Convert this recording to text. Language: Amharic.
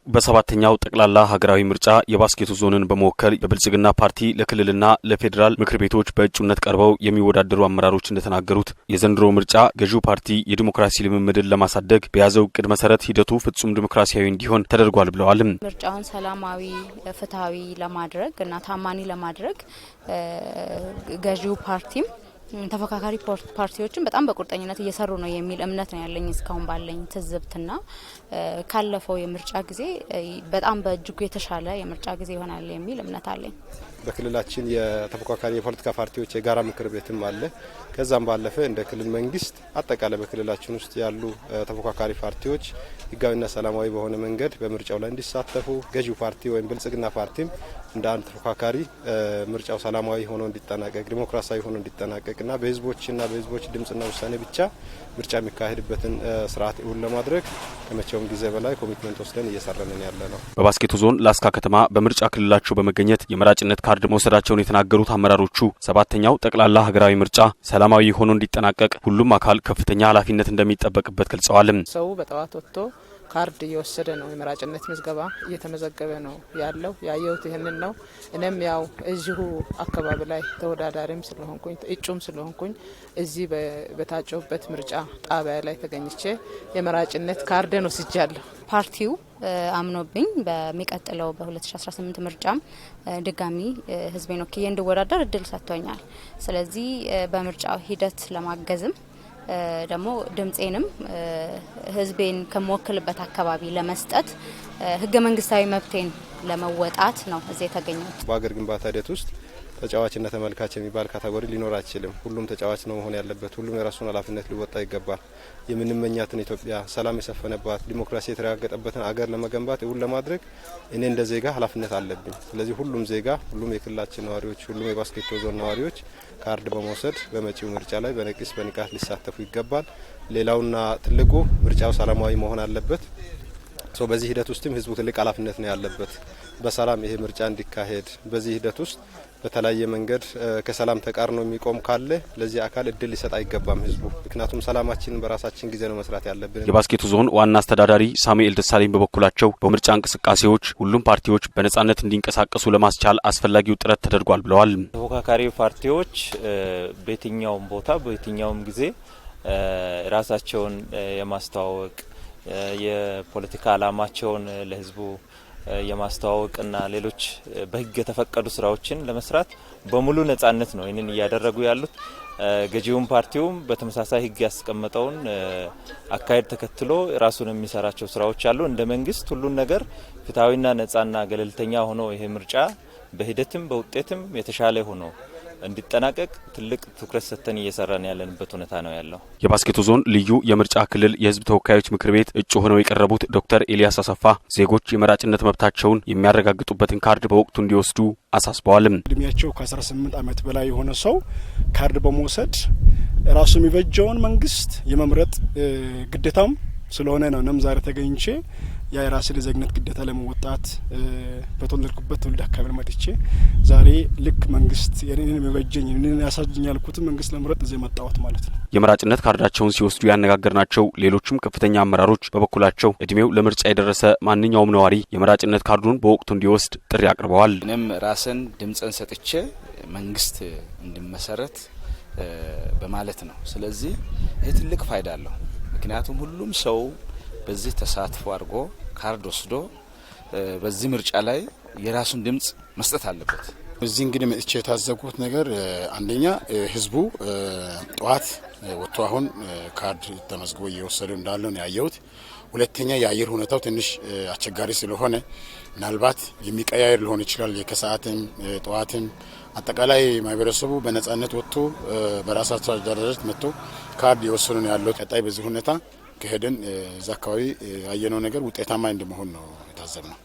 በሰባተኛው ጠቅላላ ሀገራዊ ምርጫ የባስኬቶ ዞንን በመወከል በብልጽግና ፓርቲ ለክልልና ለፌዴራል ምክር ቤቶች በእጩነት ቀርበው የሚወዳደሩ አመራሮች እንደተናገሩት የዘንድሮ ምርጫ ገዢው ፓርቲ የዲሞክራሲ ልምምድን ለማሳደግ በያዘው እቅድ መሰረት ሂደቱ ፍጹም ዲሞክራሲያዊ እንዲሆን ተደርጓል ብለዋል። ምርጫውን ሰላማዊ ፍትሃዊ ለማድረግ እና ታማኒ ለማድረግ ገዢው ፓርቲም ተፈካካሪ ፓርቲዎችን በጣም በቁርጠኝነት እየሰሩ ነው የሚል እምነት ነው ያለኝ እስካሁን ባለኝ ትዝብትና ካለፈው የምርጫ ጊዜ በጣም በእጅጉ የተሻለ የምርጫ ጊዜ ይሆናል የሚል እምነት አለኝ። በክልላችን የተፈካካሪ የፖለቲካ ፓርቲዎች የጋራ ምክር ቤትም አለ። ከዛም ባለፈ እንደ ክልል መንግስት አጠቃላይ በክልላችን ውስጥ ያሉ ተፈካካሪ ፓርቲዎች ህጋዊና ሰላማዊ በሆነ መንገድ በምርጫው ላይ እንዲሳተፉ ገዢው ፓርቲ ወይም ብልጽግና ፓርቲም እንደ አንድ ተፈካካሪ ምርጫው ሰላማዊ ሆኖ እንዲጠናቀቅ ዲሞክራሲያዊ ሆኖ እንዲጠናቀቅና በህዝቦች ድምጽና ውሳኔ ብቻ ምርጫ የሚካሄድበትን ስርዓት እውን ለማድረግ ከመቼውም ጊዜ በላይ ኮሚትመንት ወስደን እየሰራን ያለነው። በባስኬቶ ዞን ላስካ ከተማ በምርጫ ክልላቸው በመገኘት የመራጭነት ካርድ መውሰዳቸውን የተናገሩት አመራሮቹ ሰባተኛው ጠቅላላ ሀገራዊ ምርጫ ሰላማዊ ሆኖ እንዲጠናቀቅ ሁሉም አካል ከፍተኛ ኃላፊነት እንደሚጠበቅበት ገልጸዋል። ሰው በጠዋት ወጥቶ ካርድ እየወሰደ ነው። የመራጭነት ምዝገባ እየተመዘገበ ነው ያለው። ያየሁት ይህንን ነው። እኔም ያው እዚሁ አካባቢ ላይ ተወዳዳሪም ስለሆንኩኝ እጩም ስለሆንኩኝ እዚህ በታጨውበት ምርጫ ጣቢያ ላይ ተገኝቼ የመራጭነት ካርድን ወስጃለሁ። ፓርቲው አምኖብኝ በሚቀጥለው በ2018 ምርጫም ድጋሚ ህዝቤን ወክዬ እንድወዳደር እድል ሰጥቶኛል። ስለዚህ በምርጫው ሂደት ለማገዝም ደግሞ ድምጼንም ህዝቤን ከመወክልበት አካባቢ ለመስጠት ህገ መንግስታዊ መብቴን ለመወጣት ነው እዚህ የተገኘሁት። በአገር ግንባታ ሂደት ውስጥ ተጫዋችና ተመልካች የሚባል ካቴጎሪ ሊኖር አይችልም። ሁሉም ተጫዋች ነው መሆን ያለበት። ሁሉም የራሱን ኃላፊነት ሊወጣ ይገባል። የምንመኛትን ኢትዮጵያ ሰላም የሰፈነባት ዲሞክራሲ የተረጋገጠበትን አገር ለመገንባት እውን ለማድረግ እኔ እንደ ዜጋ ኃላፊነት አለብኝ። ስለዚህ ሁሉም ዜጋ፣ ሁሉም የክልላችን ነዋሪዎች፣ ሁሉም የባስኬቶ ዞን ነዋሪዎች ካርድ በመውሰድ በመጪው ምርጫ ላይ በነቂስ በንቃት ሊሳተፉ ይገባል። ሌላውና ትልቁ ምርጫው ሰላማዊ መሆን አለበት። በዚህ ሂደት ውስጥም ህዝቡ ትልቅ ኃላፊነት ነው ያለበት። በሰላም ይሄ ምርጫ እንዲካሄድ በዚህ ሂደት ውስጥ በተለያየ መንገድ ከሰላም ተቃርኖ የሚቆም ካለ ለዚህ አካል እድል ሊሰጥ አይገባም ህዝቡ። ምክንያቱም ሰላማችንን በራሳችን ጊዜ ነው መስራት ያለብን። የባስኬቶ ዞን ዋና አስተዳዳሪ ሳሙኤል ደሳለኝ በበኩላቸው በምርጫ እንቅስቃሴዎች ሁሉም ፓርቲዎች በነጻነት እንዲንቀሳቀሱ ለማስቻል አስፈላጊው ጥረት ተደርጓል ብለዋል። ተፎካካሪ ፓርቲዎች በየትኛውም ቦታ በየትኛውም ጊዜ ራሳቸውን የማስተዋወቅ የፖለቲካ አላማቸውን ለህዝቡ የማስተዋወቅና ሌሎች በህግ የተፈቀዱ ስራዎችን ለመስራት በሙሉ ነጻነት ነው ይህንን እያደረጉ ያሉት። ገዢውን ፓርቲውም በተመሳሳይ ህግ ያስቀመጠውን አካሄድ ተከትሎ ራሱን የሚሰራቸው ስራዎች አሉ። እንደ መንግስት ሁሉን ነገር ፍትሃዊና ነጻና ገለልተኛ ሆኖ ይሄ ምርጫ በሂደትም በውጤትም የተሻለ ሆኖ እንዲጠናቀቅ ትልቅ ትኩረት ሰጥተን እየሰራን ያለንበት ሁኔታ ነው ያለው። የባስኬቶ ዞን ልዩ የምርጫ ክልል የህዝብ ተወካዮች ምክር ቤት እጩ ሆነው የቀረቡት ዶክተር ኤልያስ አሰፋ ዜጎች የመራጭነት መብታቸውን የሚያረጋግጡበትን ካርድ በወቅቱ እንዲወስዱ አሳስበዋል። እድሜያቸው ከ18 ዓመት በላይ የሆነ ሰው ካርድ በመውሰድ ራሱ የሚበጀውን መንግስት የመምረጥ ግዴታም ስለሆነ ነው እኔም ዛሬ ተገኝቼ የራሴን ዜግነት ግዴታ ለመወጣት በተወለድኩበት ትውልድ አካባቢ መጥቼ ዛሬ ልክ መንግስት የኔን የሚበጀኝ የኔን ያሳጅኝ ያልኩት መንግስት ለመምረጥ እዚህ መጣሁት ማለት ነው። የመራጭነት ካርዳቸውን ሲወስዱ ያነጋገርናቸው ሌሎችም ከፍተኛ አመራሮች በበኩላቸው እድሜው ለምርጫ የደረሰ ማንኛውም ነዋሪ የመራጭነት ካርዱን በወቅቱ እንዲወስድ ጥሪ አቅርበዋል። እኔም ራስን ድምጽን ሰጥቼ መንግስት እንዲመሰረት በማለት ነው። ስለዚህ ይህ ትልቅ ፋይዳ አለው። ምክንያቱም ሁሉም ሰው በዚህ ተሳትፎ አድርጎ ካርድ ወስዶ በዚህ ምርጫ ላይ የራሱን ድምጽ መስጠት አለበት። እዚህ እንግዲህ መጥቼ የታዘብኩት ነገር አንደኛ ህዝቡ ጠዋት ወጥቶ አሁን ካርድ ተመዝግቦ እየወሰደ እንዳለው ነው ያየሁት። ሁለተኛ የአየር ሁኔታው ትንሽ አስቸጋሪ ስለሆነ ምናልባት የሚቀያየር ሊሆን ይችላል። የከሰዓትም ጠዋትም አጠቃላይ ማህበረሰቡ በነጻነት ወጥቶ በራሳቸው አደረጃጀት መጥቶ ካርድ እየወሰዱ ነው ያለው። ቀጣይ በዚህ ሁኔታ ከሄደን እዛ አካባቢ ያየነው ነገር ውጤታማ እንደመሆን ነው የታዘብነው።